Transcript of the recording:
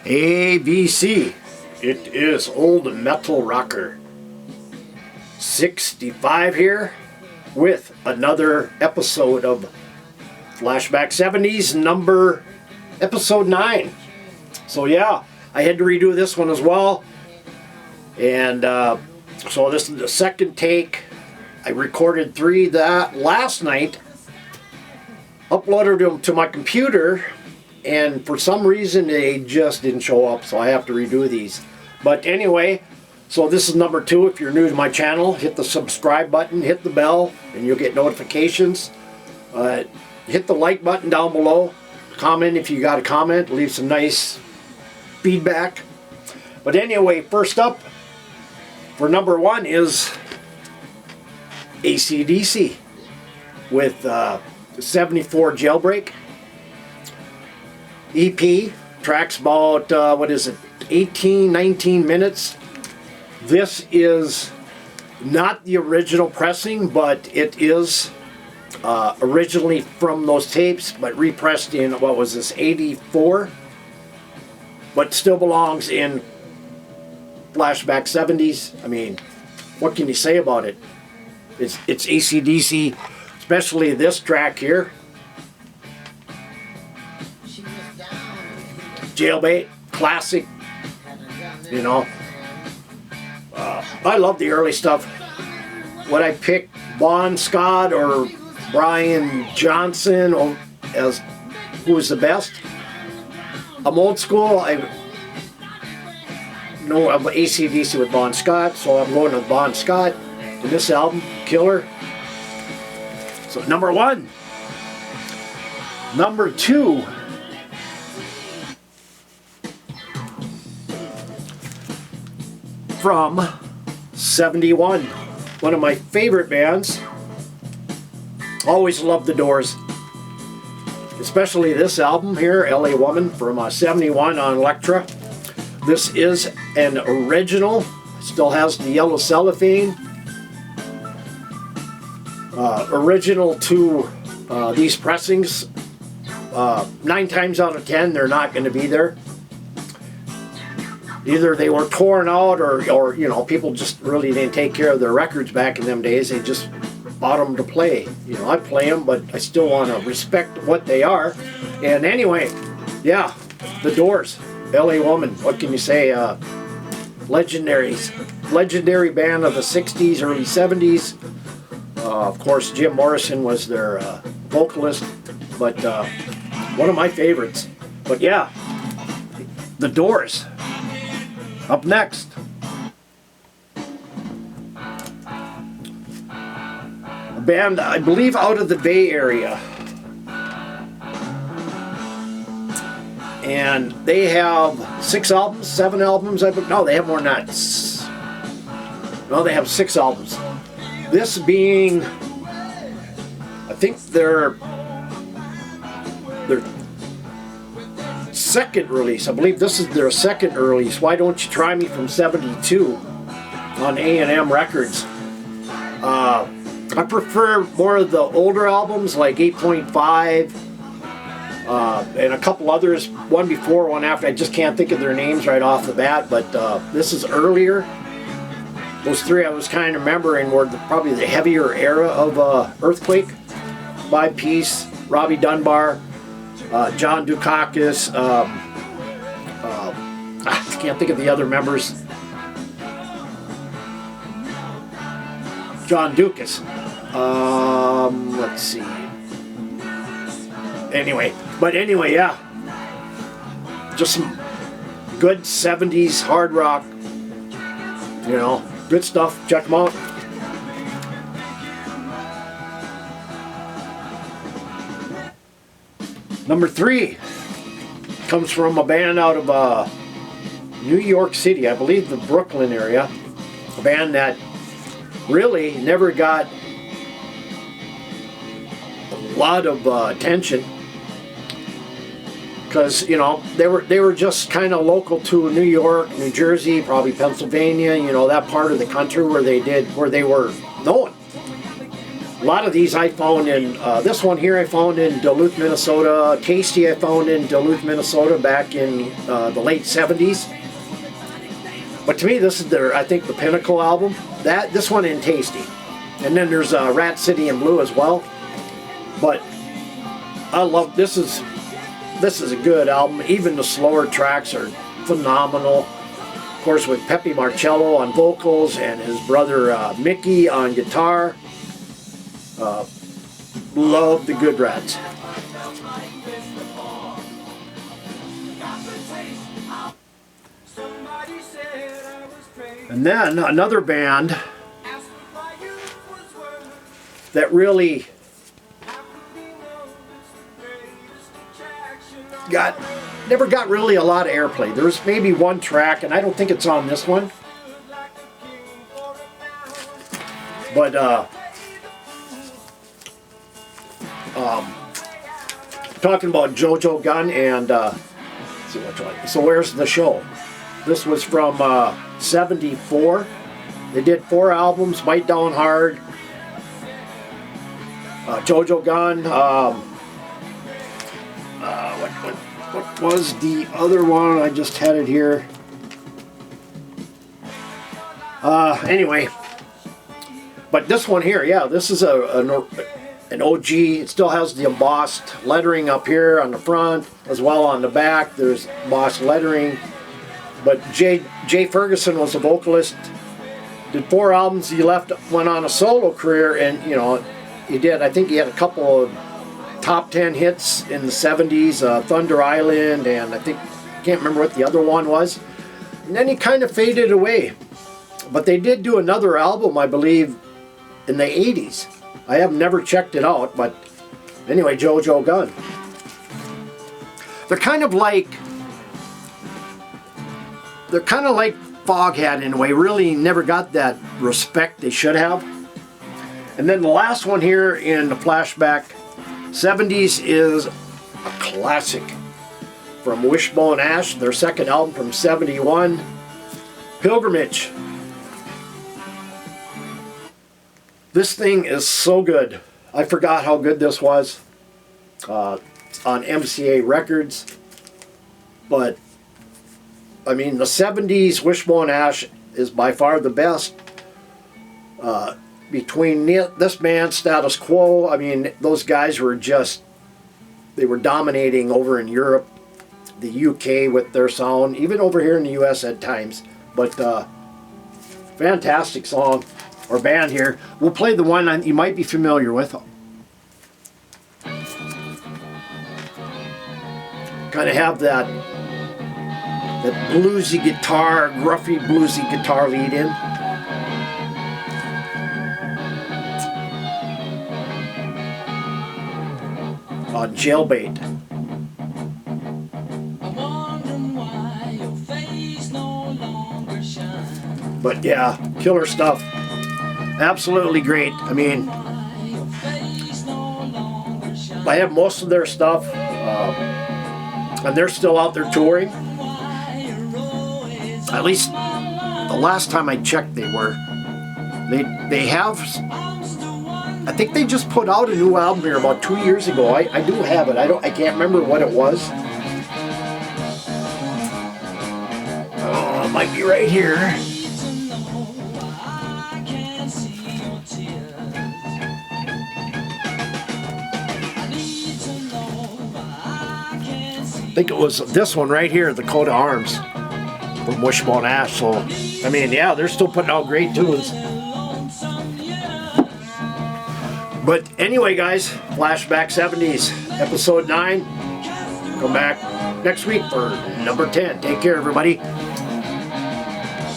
ABC. It is Old Metal Rocker 65 here with another episode of Flashback 70s, episode 9. So yeah, I had to redo this one as well. And so this is the second take. I recorded 3 that last night, uploaded them to my computer, and for some reason they just didn't show up, so I have to redo these. But anyway, so this is number 2. If you're new to my channel, hit the subscribe button, hit the bell, and you'll get notifications. Hit the like button down below. Comment if you got a comment. Leave some nice feedback. But anyway, first up for number 1 is AC/DC with 74 Jailbreak. EP, tracks about, 18, 19 minutes. This is not the original pressing, but it is originally from those tapes, but repressed in, 84? But still belongs in Flashback 70s. I mean, what can you say about it? It's AC/DC, especially this track here. Jailbait, classic, you know. I love the early stuff. Would I pick Bon Scott or Brian Johnson as who was the best? I'm old school. I know I'm AC/DC with Bon Scott, so I'm going with Bon Scott. And this album, killer. So number 1. Number 2. From 71. One of my favorite bands. Always loved the Doors. Especially this album here, LA Woman, from 71 on Elektra. This is an original. Still has the yellow cellophane. Original to these pressings. 9 times out of 10 they're not going to be there. Either they were torn out or you know, people just really didn't take care of their records back in them days. They just bought them to play. You know, I play them, but I still want to respect what they are. And anyway, yeah, the Doors, LA Woman, what can you say? Legendary band of the 60s, early 70s. Of course, Jim Morrison was their vocalist, but one of my favorites. But yeah, the Doors. Up next. A band, I believe, out of the Bay Area. And they have 6 albums, 7 albums. No, they have more than that. No, they have 6 albums. This being, I think their second release. I believe this is their second release. Why Don't You Try Me from 72 on A&M Records. I prefer more of the older albums like 8.5 and a couple others, one before, one after. I just can't think of their names right off the bat, but this is earlier. Those 3 I was kind of remembering were probably the heavier era of Earthquake, by Peace, Robbie Dunbar, John Dukakis, I can't think of the other members. John Dukas. Let's see. Anyway, yeah. Just some good 70s hard rock. You know, good stuff. Check them out. Number 3 comes from a band out of New York City, I believe the Brooklyn area. A band that really never got a lot of attention because, you know, they were just kind of local to New York, New Jersey, probably Pennsylvania, you know, that part of the country where they were known. lot of these I found in, this one here I found in Duluth, Minnesota. Tasty I found in Duluth, Minnesota back in the late 70s. But to me, this is their, I think, the pinnacle album. This one in Tasty. And then there's Rat City in Blue as well. But I love, this is a good album. Even the slower tracks are phenomenal. Of course, with Pepe Marcello on vocals and his brother Mickey on guitar. Love the Good Rats. And then another band that really never got really a lot of airplay. There's maybe one track, and I don't think it's on this one. But talking about JoJo Gunn and let's see which one. So Where's the Show? This was from '74. They did 4 albums: Bite Down Hard, JoJo Gunn. What was the other one? I just had it here. Anyway, but this one here, yeah, this is an OG. It still has the embossed lettering up here on the front, as well on the back. There's embossed lettering. But Jay Ferguson was a vocalist. Did 4 albums. He went on a solo career, and you know, he did. I think he had a couple of top 10 hits in the 70s, Thunder Island, and I can't remember what the other one was. And then he kind of faded away. But they did do another album, I believe, in the 80s. I have never checked it out, but anyway, JoJo Gunn. They're kind of like Foghat in a way. Really never got that respect they should have. And then the last one here in the Flashback 70s is a classic from Wishbone Ash, their second album from '71, Pilgrimage. This thing is so good. I forgot how good this was. It's on MCA Records. But, I mean, the '70s Wishbone Ash is by far the best. Between this band, Status Quo, I mean, those guys were just, they were dominating over in Europe, the UK with their sound, even over here in the US at times. But fantastic song, or band here. We'll play the one you might be familiar with. Kind of have that bluesy guitar, gruffy bluesy guitar lead in. On Jailbait. But yeah, killer stuff. Absolutely great. I mean, I have most of their stuff, and they're still out there touring. At least the last time I checked, they were. They have. I think they just put out a new album here about 2 years ago. I do have it. I can't remember what it was. Oh, it might be right here. I think it was this one right here, the Coat of Arms from Wishbone Ash. So, I mean, yeah, they're still putting out great tunes. But anyway, guys, Flashback 70s, episode 9. Come back next week for number 10. Take care, everybody.